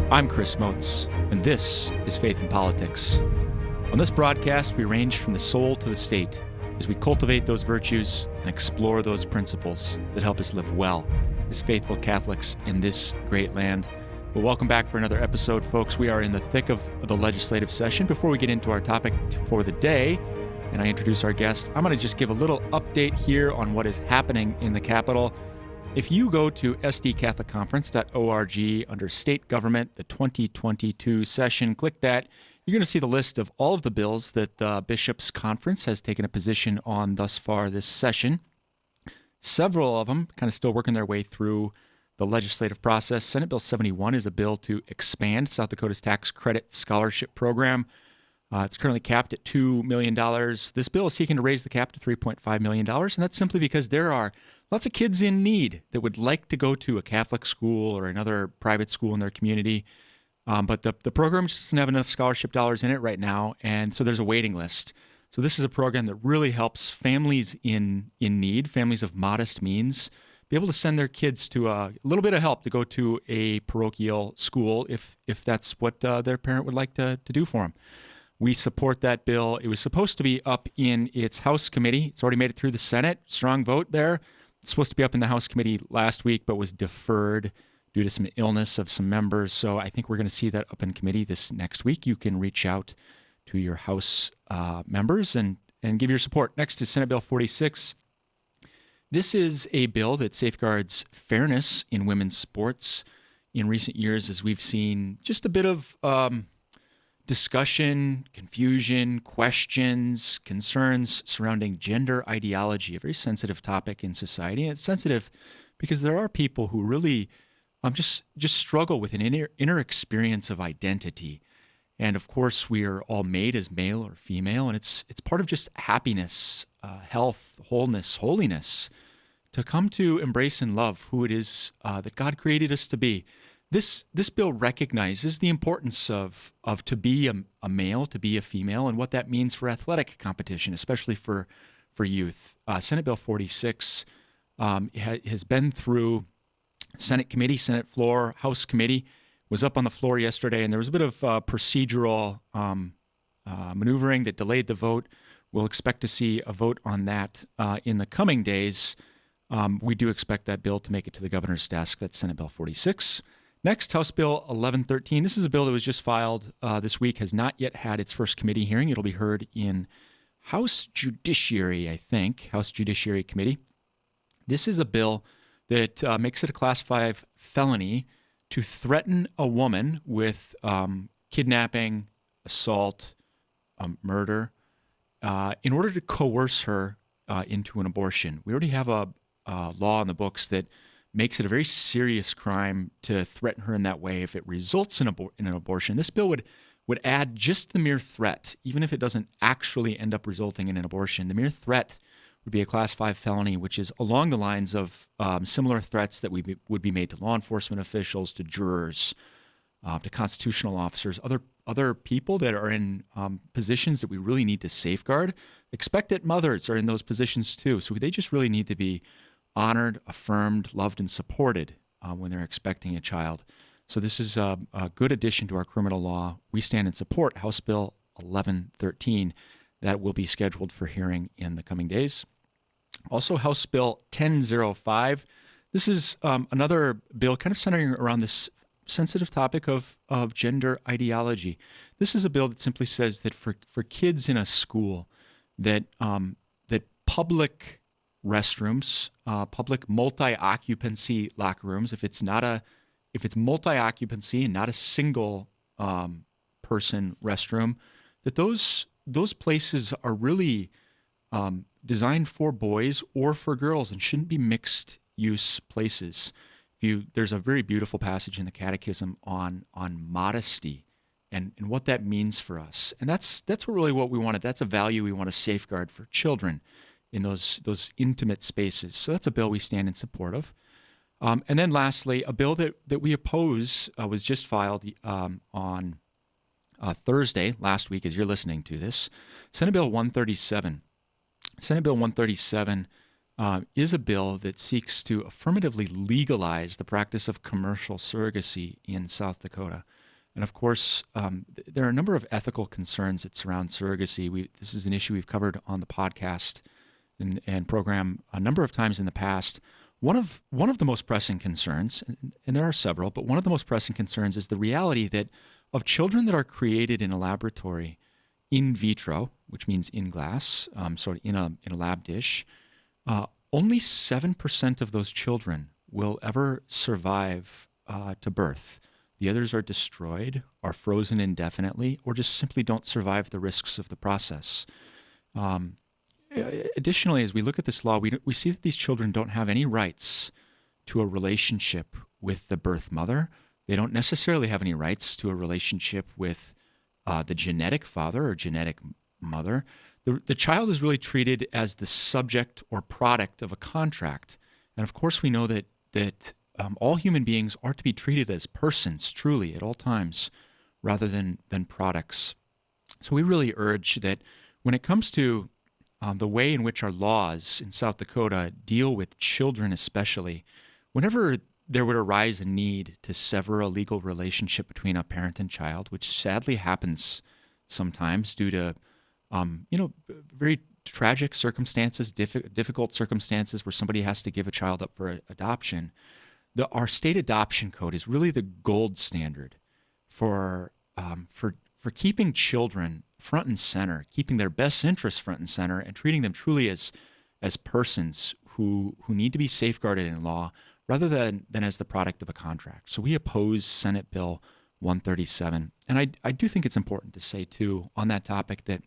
I'm Chris Motes, and this is Faith in Politics. On this broadcast, we range from the soul to the state as we cultivate those virtues and explore those principles that help us live well as faithful Catholics in this great land. Well, welcome back for another episode, folks. We are in the thick of the legislative session. Before we get into our topic for the day, and I introduce our guest, I'm going to just give a little update here on what is happening in the Capitol. If you go to sdcatholicconference.org under State Government, the 2022 session, click that. You're going to see the list of all of the bills that the Bishops' Conference has taken a position on thus far this session. Several of them kind of still working their way through the legislative process. Senate Bill 71 is a bill to expand South Dakota's tax credit scholarship program. It's currently capped at $2 million. This bill is seeking to raise the cap to $3.5 million, and that's simply because there are lots of kids in need that would like to go to a Catholic school or another private school in their community, but the program just doesn't have enough scholarship dollars in it right now, and so there's a waiting list. So this is a program that really helps families in need, families of modest means, be able to send their kids to a little bit of help to go to a parochial school if that's what their parent would like to do for them. We support that bill. It was supposed to be up in its House committee. It's already made it through the Senate. Strong vote there. It's supposed to be up in the House committee last week, but was deferred due to some illness of some members. So I think we're going to see that up in committee this next week. You can reach out to your House members and give your support. Next is Senate Bill 46. This is a bill that safeguards fairness in women's sports. In recent years, as we've seen just a bit of discussion, confusion, questions, concerns surrounding gender ideology, a very sensitive topic in society. And it's sensitive because there are people who really just struggle with an inner experience of identity. And of course, we are all made as male or female, and it's part of just happiness, health, wholeness, holiness, to come to embrace and love who it is that God created us to be. This bill recognizes the importance of to be a male, to be a female, and what that means for athletic competition, especially for youth. Senate Bill 46 has been through Senate committee, Senate floor, House committee, was up on the floor yesterday, and there was a bit of procedural maneuvering that delayed the vote. We'll expect to see a vote on that in the coming days. We do expect that bill to make it to the governor's desk. That's Senate Bill 46. Next, House Bill 1113. This is a bill that was just filed this week, has not yet had its first committee hearing. It'll be heard in House Judiciary, I think, House Judiciary Committee. This is a bill that makes it a Class 5 felony to threaten a woman with kidnapping, assault, murder, in order to coerce her into an abortion. We already have a law in the books that makes it a very serious crime to threaten her in that way if it results in an abortion. This bill would add just the mere threat, even if it doesn't actually end up resulting in an abortion. The mere threat would be a Class 5 felony, which is along the lines of similar threats that would be made to law enforcement officials, to jurors, to constitutional officers, other people that are in positions that we really need to safeguard. Expectant mothers are in those positions too, so they just really need to be honored, affirmed, loved, and supported when they're expecting a child. So this is a good addition to our criminal law. We stand in support House Bill 1113. That will be scheduled for hearing in the coming days. Also, House Bill 1005. This is another bill kind of centering around this sensitive topic of gender ideology. This is a bill that simply says that for kids in a school, that public restrooms, public multi-occupancy locker rooms, if it's multi-occupancy and not a single person restroom, that those places are really designed for boys or for girls and shouldn't be mixed use places. There's a very beautiful passage in the Catechism on modesty and what that means for us, and that's really what we wanted. That's a value we want to safeguard for children in those intimate spaces. So that's a bill we stand in support of. And then lastly, a bill that we oppose was just filed on Thursday, last week, as you're listening to this, Senate Bill 137. Senate Bill 137 is a bill that seeks to affirmatively legalize the practice of commercial surrogacy in South Dakota. And of course, there are a number of ethical concerns that surround surrogacy. This is an issue we've covered on the podcast and program a number of times in the past. One of the most pressing concerns, and there are several, but one of the most pressing concerns is the reality that of children that are created in a laboratory in vitro, which means in glass, sort of in a lab dish, only 7% of those children will ever survive to birth. The others are destroyed, are frozen indefinitely, or just simply don't survive the risks of the process. Additionally, as we look at this law, we see that these children don't have any rights to a relationship with the birth mother. They don't necessarily have any rights to a relationship with the genetic father or genetic mother. The child is really treated as the subject or product of a contract. And of course, we know that all human beings are to be treated as persons, truly, at all times, rather than products. So we really urge that when it comes to the way in which our laws in South Dakota deal with children especially, whenever there would arise a need to sever a legal relationship between a parent and child, which sadly happens sometimes due to very tragic circumstances, difficult circumstances where somebody has to give a child up for adoption. Our state adoption code is really the gold standard for keeping children front and center, keeping their best interests front and center, and treating them truly as persons who need to be safeguarded in law rather than as the product of a contract. So we oppose Senate Bill 137. And I do think it's important to say, too, on that topic that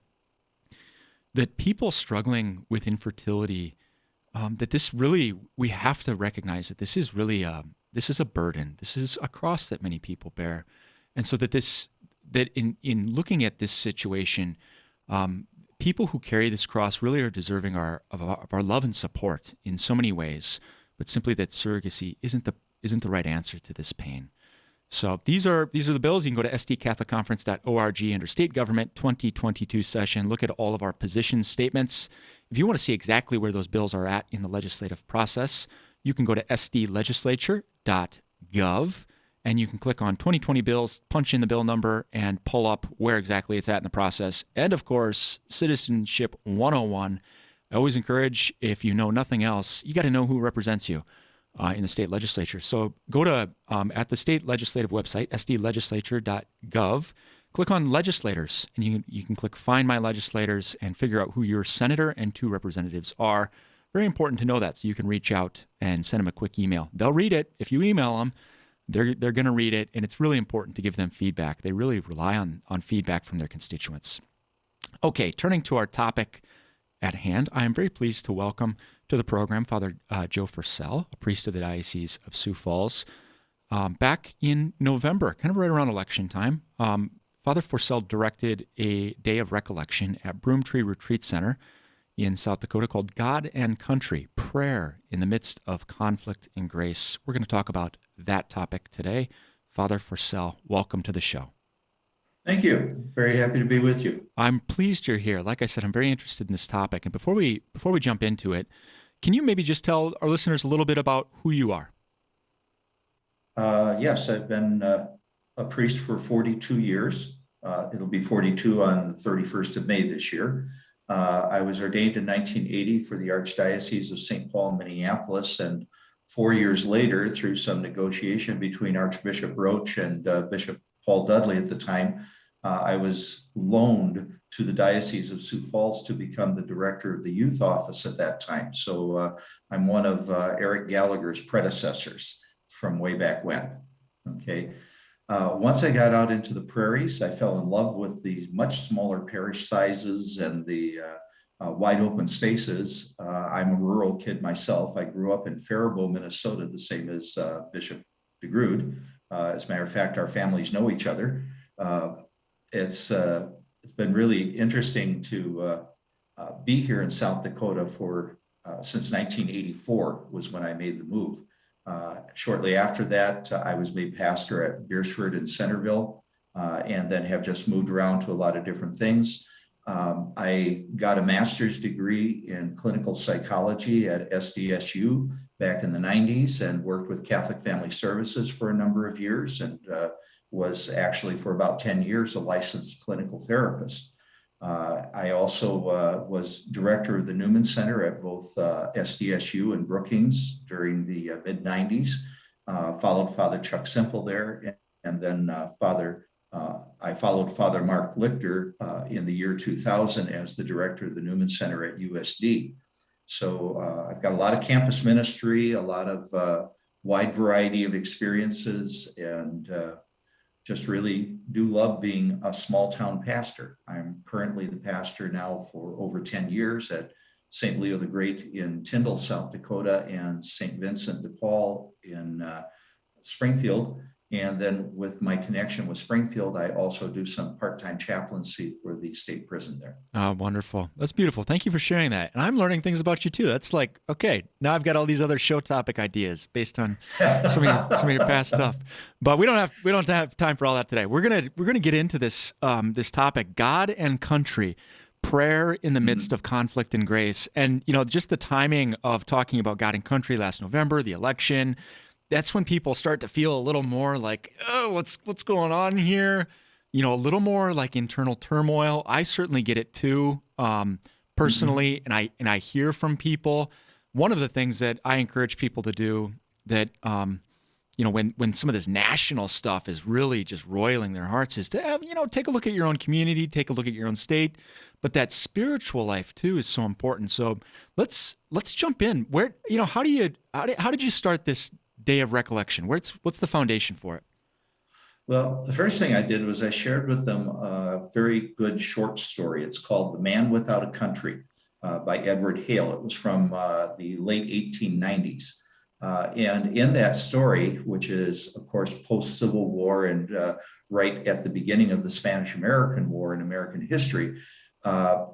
people struggling with infertility, that this really, we have to recognize that this is really this is a burden. This is a cross that many people bear. And so that in looking at this situation, people who carry this cross really are deserving of our love and support in so many ways, but simply that surrogacy isn't the right answer to this pain. So these are the bills. You can go to sdcatholicconference.org under State Government 2022 session. Look at all of our position statements. If you want to see exactly where those bills are at in the legislative process, you can go to sdlegislature.gov, and you can click on 2020 bills, punch in the bill number, and pull up where exactly it's at in the process. And of course, Citizenship 101. I always encourage, if you know nothing else, you got to know who represents you in the state legislature. So go to, at the state legislative website, sdlegislature.gov, click on legislators, and you can click Find My Legislators and figure out who your senator and 2 representatives are. Very important to know that, so you can reach out and send them a quick email. They'll read it. If you email them, they're going to read it, and it's really important to give them feedback. They really rely on feedback from their constituents. Okay, turning to our topic at hand, I am very pleased to welcome to the program Father Joe Forcelle, a priest of the Diocese of Sioux Falls. Back in November, kind of right around election time, Father Forcelle directed a day of recollection at Broomtree Retreat Center in South Dakota called God and Country, Prayer in the Midst of Conflict and Grace. We're going to talk about that topic today. Father Forcelle, welcome to the show. Thank you. Very happy to be with you. I'm pleased you're here. Like I said, I'm very interested in this topic. And before we jump into it, can you maybe just tell our listeners a little bit about who you are? Yes, I've been a priest for 42 years. It'll be 42 on the 31st of May this year. I was ordained in 1980 for the Archdiocese of St. Paul, Minneapolis, and 4 years later, through some negotiation between Archbishop Roach and Bishop Paul Dudley at the time, I was loaned to the Diocese of Sioux Falls to become the director of the youth office at that time. So I'm one of Eric Gallagher's predecessors from way back when. Okay. Once I got out into the prairies, I fell in love with the much smaller parish sizes and the wide open spaces. I'm a rural kid myself. I grew up in Faribault, Minnesota, the same as Bishop DeGrood. As a matter of fact, our families know each other. It's been really interesting to be here in South Dakota since 1984 was when I made the move. Shortly after that, I was made pastor at Beersford in Centerville, and then have just moved around to a lot of different things. I got a master's degree in clinical psychology at SDSU back in the 90s and worked with Catholic Family Services for a number of years, and was actually for about 10 years a licensed clinical therapist. I also was director of the Newman Center at both SDSU and Brookings during the mid 90s, followed Father Chuck Semple there, and then I followed Father Mark Lichter in the year 2000 as the director of the Newman Center at USD. So I've got a lot of campus ministry, a lot of wide variety of experiences, and just really do love being a small town pastor. I'm currently the pastor now for over 10 years at St. Leo the Great in Tyndall, South Dakota, and St. Vincent de Paul in Springfield. And then with my connection with Springfield, I also do some part-time chaplaincy for the state prison there. Oh, wonderful. That's beautiful. Thank you for sharing that. And I'm learning things about you too. That's like, okay, now I've got all these other show topic ideas based on some of your past stuff. But we don't have time for all that today. We're gonna get into this this topic, God and country, prayer in the midst of conflict and grace. And just the timing of talking about God and country last November, the election. That's when people start to feel a little more like, oh, what's going on here? A little more like internal turmoil. I certainly get it too, personally, and I hear from people. One of the things that I encourage people to do that, when some of this national stuff is really just roiling their hearts, is to have, take a look at your own community, take a look at your own state, but that spiritual life too is so important. So let's jump in. Where, how did you start this Day of Recollection? What's the foundation for it? Well, the first thing I did was I shared with them a very good short story. It's called The Man Without a Country by Edward Hale. It was from the late 1890s. And in that story, which is, of course, post-Civil War and right at the beginning of the Spanish-American War in American history,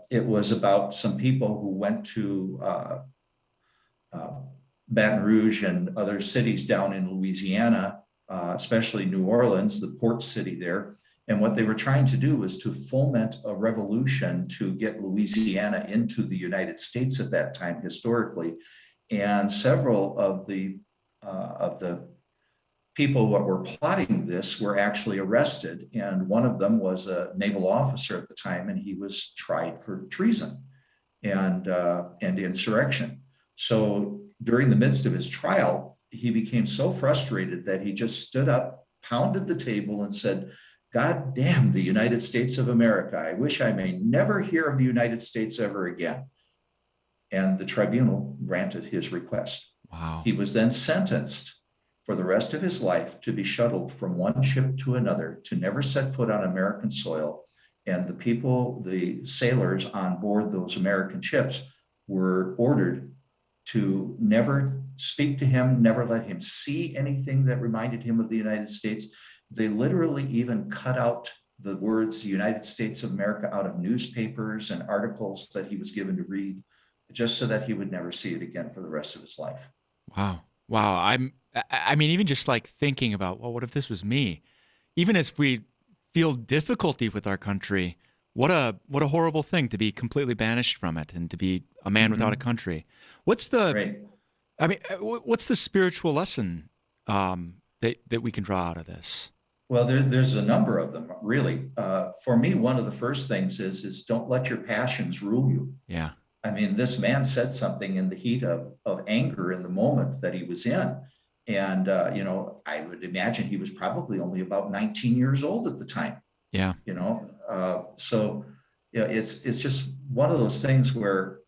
it was about some people who went to Baton Rouge and other cities down in Louisiana, especially New Orleans, the port city there. And what they were trying to do was to foment a revolution to get Louisiana into the United States at that time, historically. And several of the people that were plotting this were actually arrested. And one of them was a naval officer at the time, and he was tried for treason and insurrection. So during the midst of his trial, he became so frustrated that he just stood up, pounded the table, and said, "God damn the United States of America. I wish I may never hear of the United States ever again." And the tribunal granted his request. Wow. He was then sentenced for the rest of his life to be shuttled from one ship to another, to never set foot on American soil. And the people, the sailors on board those American ships, were ordered to never speak to him, never let him see anything that reminded him of the United States. They literally even cut out the words United States of America out of newspapers and articles that he was given to read, just so that he would never see it again for the rest of his life. Wow. I mean, even just like thinking about, well, what if this was me? Even as we feel difficulty with our country, what a horrible thing to be completely banished from it and to be a man without a country. What's the spiritual lesson that we can draw out of this? Well, there's a number of them, really. For me, one of the first things is don't let your passions rule you. Yeah. I mean, this man said something in the heat of anger in the moment that he was in. And, I would imagine he was probably only about 19 years old at the time. Yeah. It's just one of those things where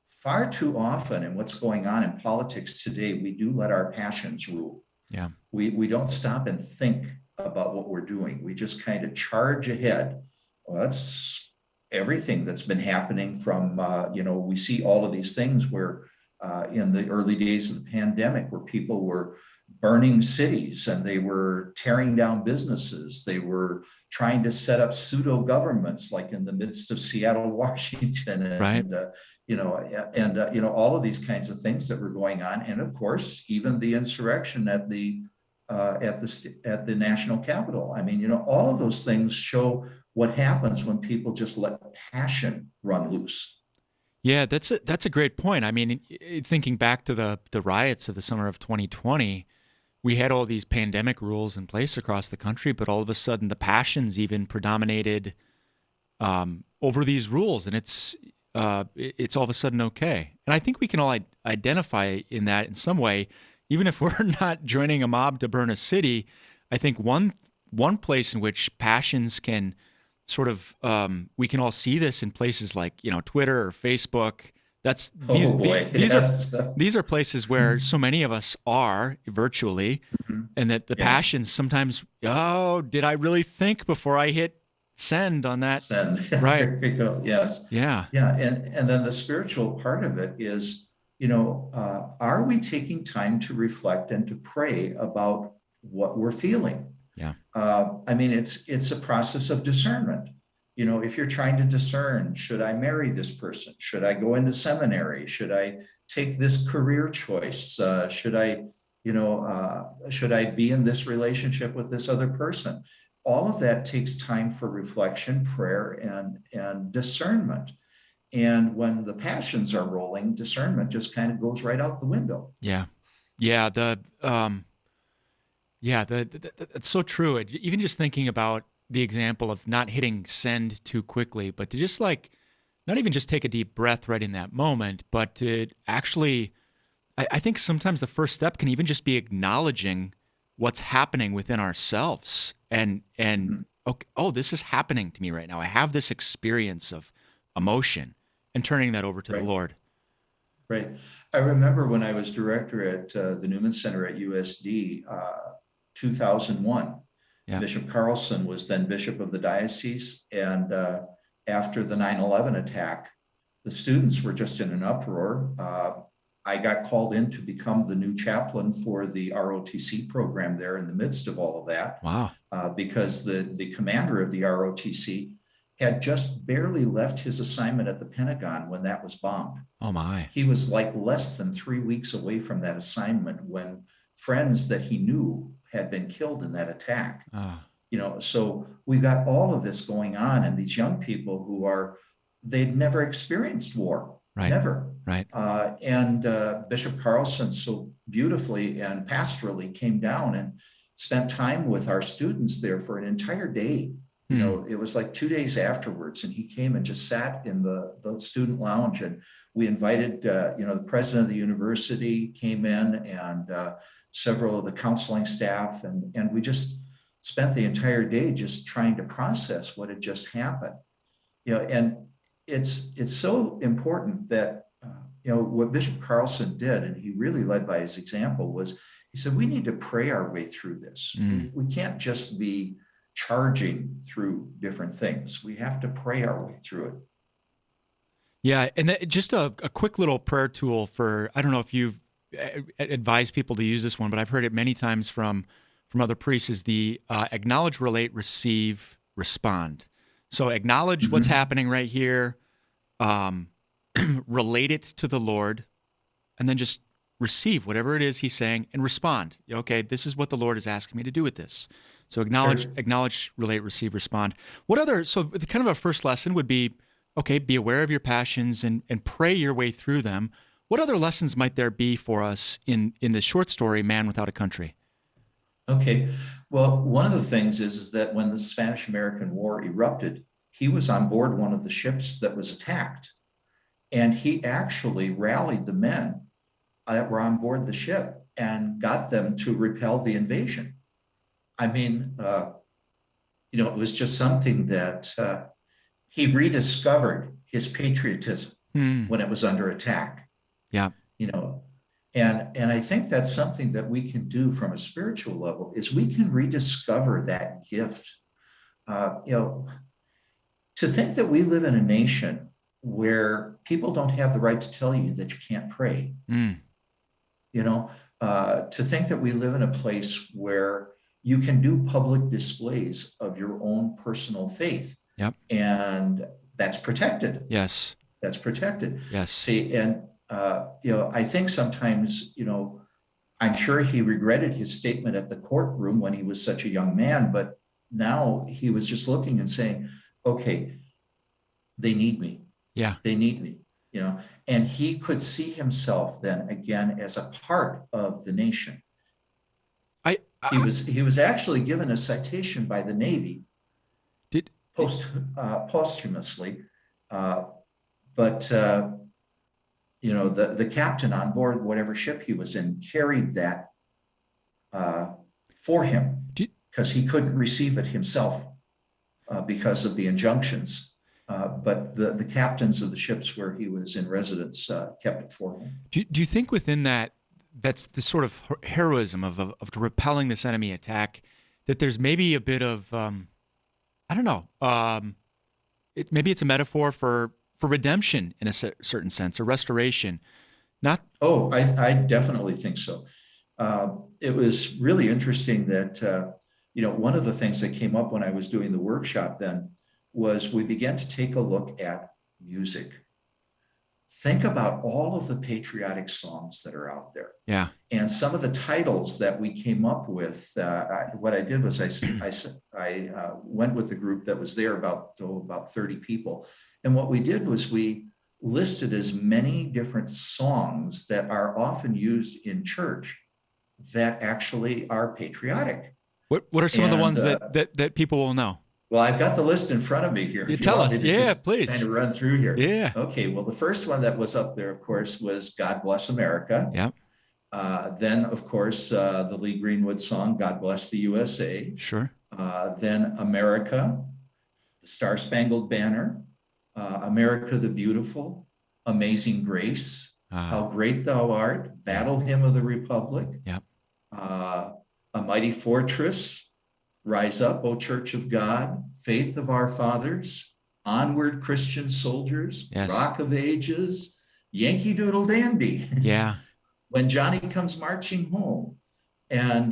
far too often in what's going on in politics today, we do let our passions rule. Yeah. We don't stop and think about what we're doing. We just kind of charge ahead. Well, that's everything that's been happening from, we see all of these things where in the early days of the pandemic, where people were burning cities and they were tearing down businesses. They were trying to set up pseudo governments, like in the midst of Seattle, Washington, and right. All of these kinds of things that were going on, and of course, even the insurrection at the national Capitol. I mean, all of those things show what happens when people just let passion run loose. Yeah, that's a great point. I mean, thinking back to the riots of the summer of 2020, we had all these pandemic rules in place across the country, but all of a sudden the passions even predominated over these rules, and it's all of a sudden okay. And I think we can all identify in that in some way, even if we're not joining a mob to burn a city. I think one place in which passions can sort of we can all see this in places like Twitter or Facebook. That's Oh boy, these are yes. these are places where so many of us are virtually, Mhm. and that the Yes. passions sometimes, oh, did I really think before I hit send on that? Send. Right. There you go. Yes. Yeah. Yeah. And then the spiritual part of it is, are we taking time to reflect and to pray about what we're feeling? Yeah. I mean, it's a process of discernment. If you're trying to discern, should I marry this person? Should I go into seminary? Should I take this career choice? Should I be in this relationship with this other person? All of that takes time for reflection, prayer, and discernment. And when the passions are rolling, discernment just kind of goes right out the window. Yeah. Yeah. That's so true. Even just thinking about the example of not hitting send too quickly, but to just like not even just take a deep breath right in that moment, but to actually, I think sometimes the first step can even just be acknowledging what's happening within ourselves, and Mhm. okay, oh, this is happening to me right now. I have this experience of emotion, and turning that over to the Right. Lord. Right. I remember when I was director at the Newman Center at USD, 2001. Yeah. Bishop Carlson was then bishop of the diocese. And after the 9/11 attack, the students were just in an uproar. I got called in to become the new chaplain for the ROTC program there in the midst of all of that, Wow. because the commander of the ROTC had just barely left his assignment at the Pentagon when that was bombed. Oh my. He was like less than 3 weeks away from that assignment when friends that he knew had been killed in that attack. Oh, So we've got all of this going on, and these young people they'd never experienced war, right. never. Right. And Bishop Carlson so beautifully and pastorally came down and spent time with our students there for an entire day. Hmm. It was like 2 days afterwards, and he came and just sat in the student lounge, and we invited, the president of the university came in, and several of the counseling staff, and we just spent the entire day just trying to process what had just happened. And it's so important that what Bishop Carlson did, and he really led by his example, was he said we need to pray our way through this. Mm. We can't just be charging through different things. We have to pray our way through it. Yeah, and just a quick little prayer tool for, I don't know if you've advised people to use this one, but I've heard it many times from other priests, is the acknowledge, relate, receive, respond. So acknowledge what's Mhm. happening right here, um, relate it to the Lord, and then just receive whatever it is he's saying and respond. Okay, this is what the Lord is asking me to do with this. So Sure. acknowledge, relate, receive, respond. What other, so the kind of a first lesson would be, okay, be aware of your passions and pray your way through them. What other lessons might there be for us in the short story, Man Without a Country? Okay. Well, one of the things is that when the Spanish-American War erupted, he was on board one of the ships that was attacked. And he actually rallied the men that were on board the ship and got them to repel the invasion. I mean, it was just something that he rediscovered his patriotism Hmm. when it was under attack. Yeah. you know and I think that's something that we can do from a spiritual level, is we can rediscover that gift. uh, you know to think that we live in a nation where people don't have the right to tell you that you can't pray. Hmm. To think that we live in a place where you can do public displays of your own personal faith, Yep. and that's protected. Yes. That's protected. Yes. See, and I think sometimes, I'm sure he regretted his statement at the courtroom when he was such a young man, but now he was just looking and saying, okay, they need me. Yeah. They need me, and he could see himself then again as a part of the nation. I, He I was actually given a citation by the Navy did. posthumously, uh, but the captain on board whatever ship he was in carried that for him Did, because he couldn't receive it himself because of the injunctions. But the captains of the ships where he was in residence kept it for him. do you think within that's the sort of heroism of repelling this enemy attack, that there's maybe a bit of I don't know, maybe it's a metaphor for redemption in a certain sense, or restoration. Not. Oh, I definitely think so. It was really interesting that, one of the things that came up when I was doing the workshop then was we began to take a look at music. Think about all of the patriotic songs that are out there. Yeah. And some of the titles that we came up with. What I did was I went with the group that was there, about 30 people. And what we did was we listed as many different songs that are often used in church that actually are patriotic. What are some of the ones that people will know? Well, I've got the list in front of me here. You tell us. Yeah, please. Kind of run through here. Yeah. Okay. Well, the first one that was up there, of course, was "God Bless America." Yeah. Then, of course, the Lee Greenwood song "God Bless the USA." Sure. Then "America," the Star Spangled Banner, "America the Beautiful," "Amazing Grace," "How Great Thou Art," "Battle Hymn of the Republic." Yeah. "A Mighty Fortress," "Rise Up, O Church of God," "Faith of Our Fathers," "Onward, Christian Soldiers," Yes. "Rock of Ages," "Yankee Doodle Dandy." Yeah. "When Johnny Comes Marching Home." And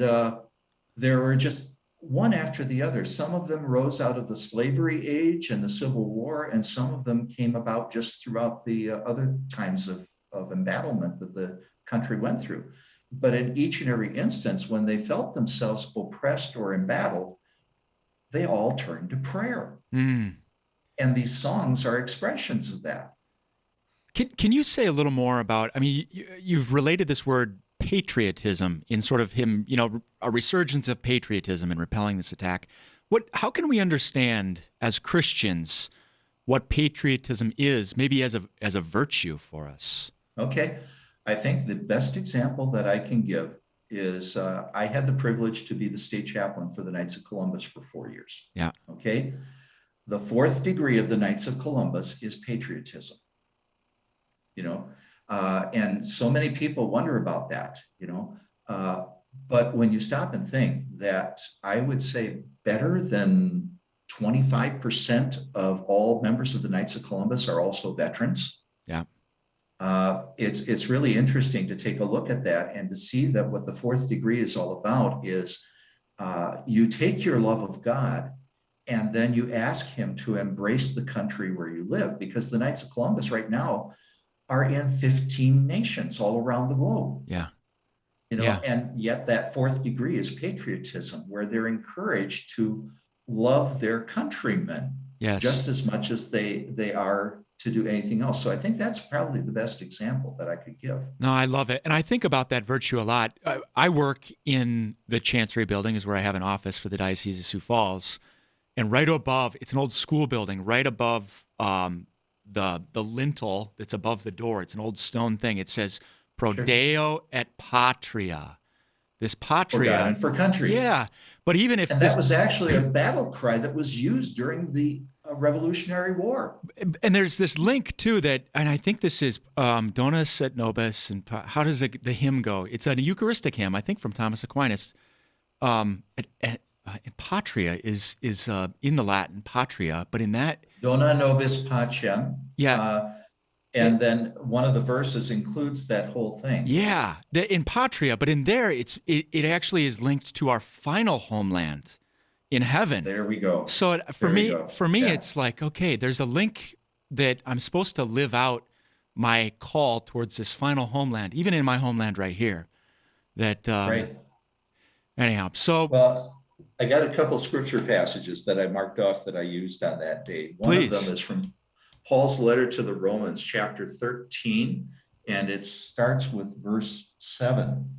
there were just one after the other. Some of them rose out of the slavery age and the Civil War, and some of them came about just throughout the other times of embattlement that the country went through. But in each and every instance, when they felt themselves oppressed or embattled, they all turned to prayer. Mm. And these songs are expressions of that. Can you say a little more about, I mean, you've related this word patriotism in sort of him, a resurgence of patriotism in repelling this attack. How can we understand as Christians what patriotism is, maybe as a virtue for us? Okay. I think the best example that I can give is I had the privilege to be the state chaplain for the Knights of Columbus for 4 years. Yeah. Okay. The fourth degree of the Knights of Columbus is patriotism. And so many people wonder about that, but when you stop and think that I would say better than 25% of all members of the Knights of Columbus are also veterans. Yeah. It's really interesting to take a look at that and to see that what the fourth degree is all about is you take your love of God and then you ask him to embrace the country where you live, because the Knights of Columbus right now are in 15 nations all around the globe. Yeah. And yet that fourth degree is patriotism, where they're encouraged to love their countrymen. Yes. Just as much as they are to do anything else. So I think that's probably the best example that I could give. No, I love it. And I think about that virtue a lot. I work in the Chancery building, is where I have an office for the Diocese of Sioux Falls. And right above, it's an old school building, right above the lintel that's above the door. It's an old stone thing. It says, Pro Deo et Patria. This patria. For God and for country. Yeah. But even if that was actually a battle cry that was used during the Revolutionary War. And there's this link too that, and I think this is Donis et Nobis, and how does the hymn go? It's a Eucharistic hymn, I think, from Thomas Aquinas. Patria is in the Latin, patria, but in that Dona nobis pacem. Yeah. And then one of the verses includes that whole thing. Yeah, in patria, but in there, it actually is linked to our final homeland in heaven. There we go. So for me, Yeah. It's like, okay, there's a link that I'm supposed to live out my call towards this final homeland, even in my homeland right here. That Right. Anyhow, so Well, I got a couple scripture passages that I marked off that I used on that day. One of them Please. is from Paul's letter to the Romans, chapter 13, and it starts with verse 7.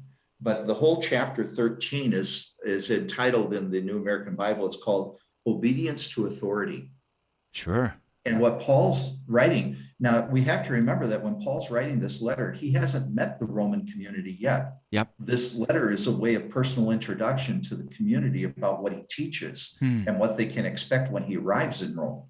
But the whole chapter 13 is entitled in the New American Bible, it's called Obedience to Authority. Sure. And what Paul's writing, now we have to remember that when Paul's writing this letter, he hasn't met the Roman community yet. Yep. This letter is a way of personal introduction to the community about what he teaches and what they can expect when he arrives in Rome.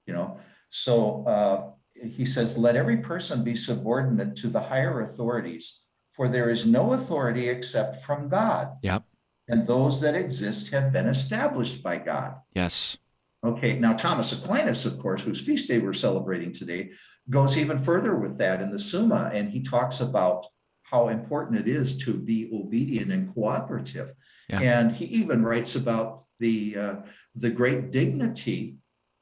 You know, so he says, let every person be subordinate to the higher authorities, for there is no authority except from God. Yep. And those that exist have been established by God. Yes. Okay, now Thomas Aquinas, of course, whose feast day we're celebrating today, goes even further with that in the Summa, and he talks about how important it is to be obedient and cooperative. Yeah. And he even writes about the great dignity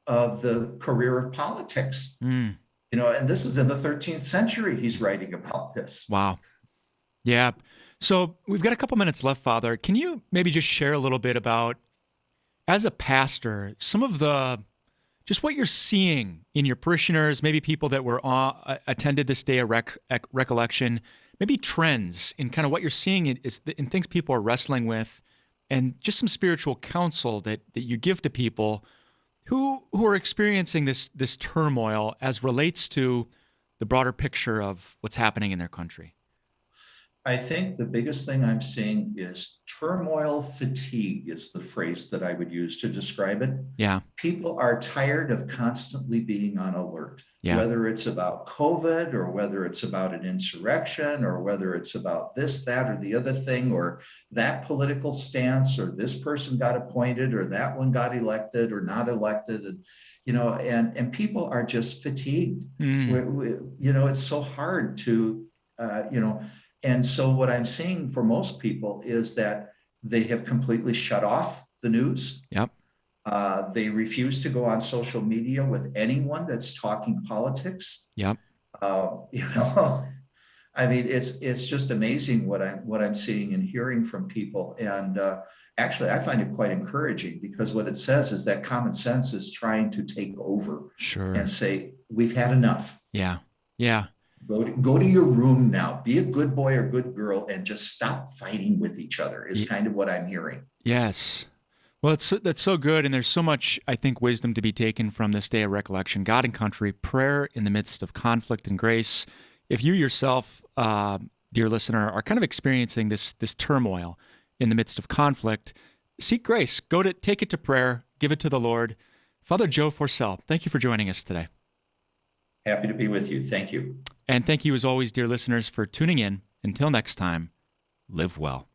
of the career of politics. You know, and this is in the 13th century he's writing about this. Wow. Yeah. So we've got a couple minutes left, Father. Can you maybe just share a little bit about, as a pastor, some of just what you're seeing in your parishioners, maybe people that were attended this day of recollection, maybe trends in kind of what you're seeing in things people are wrestling with, and just some spiritual counsel that you give to people who are experiencing this turmoil as relates to the broader picture of what's happening in their country. I think the biggest thing I'm seeing is turmoil fatigue is the phrase that I would use to describe it. Yeah. People are tired of constantly being on alert, whether it's about COVID or whether it's about an insurrection or whether it's about this, that, or the other thing, or that political stance, or this person got appointed or that one got elected or not elected. And, you know, and people are just fatigued. You know, it's so hard to, you know, and so what I'm seeing for most people is that they have completely shut off the news. Yep. They refuse to go on social media with anyone that's talking politics. Yep. You know, I mean, it's just amazing what I'm seeing and hearing from people. And actually, I find it quite encouraging, because what it says is that common sense is trying to take over. Sure. And say, we've had enough. Yeah. Yeah. Go to your room now, be a good boy or good girl, and just stop fighting with each other is kind of what I'm hearing. Yes. Well, that's so good. And there's so much, I think, wisdom to be taken from this day of recollection. God and country, prayer in the midst of conflict and grace. If you yourself, dear listener, are kind of experiencing this turmoil in the midst of conflict, seek grace. Take it to prayer, give it to the Lord. Father Joe Forcelle, thank you for joining us today. Happy to be with you. Thank you. And thank you, as always, dear listeners, for tuning in. Until next time, live well.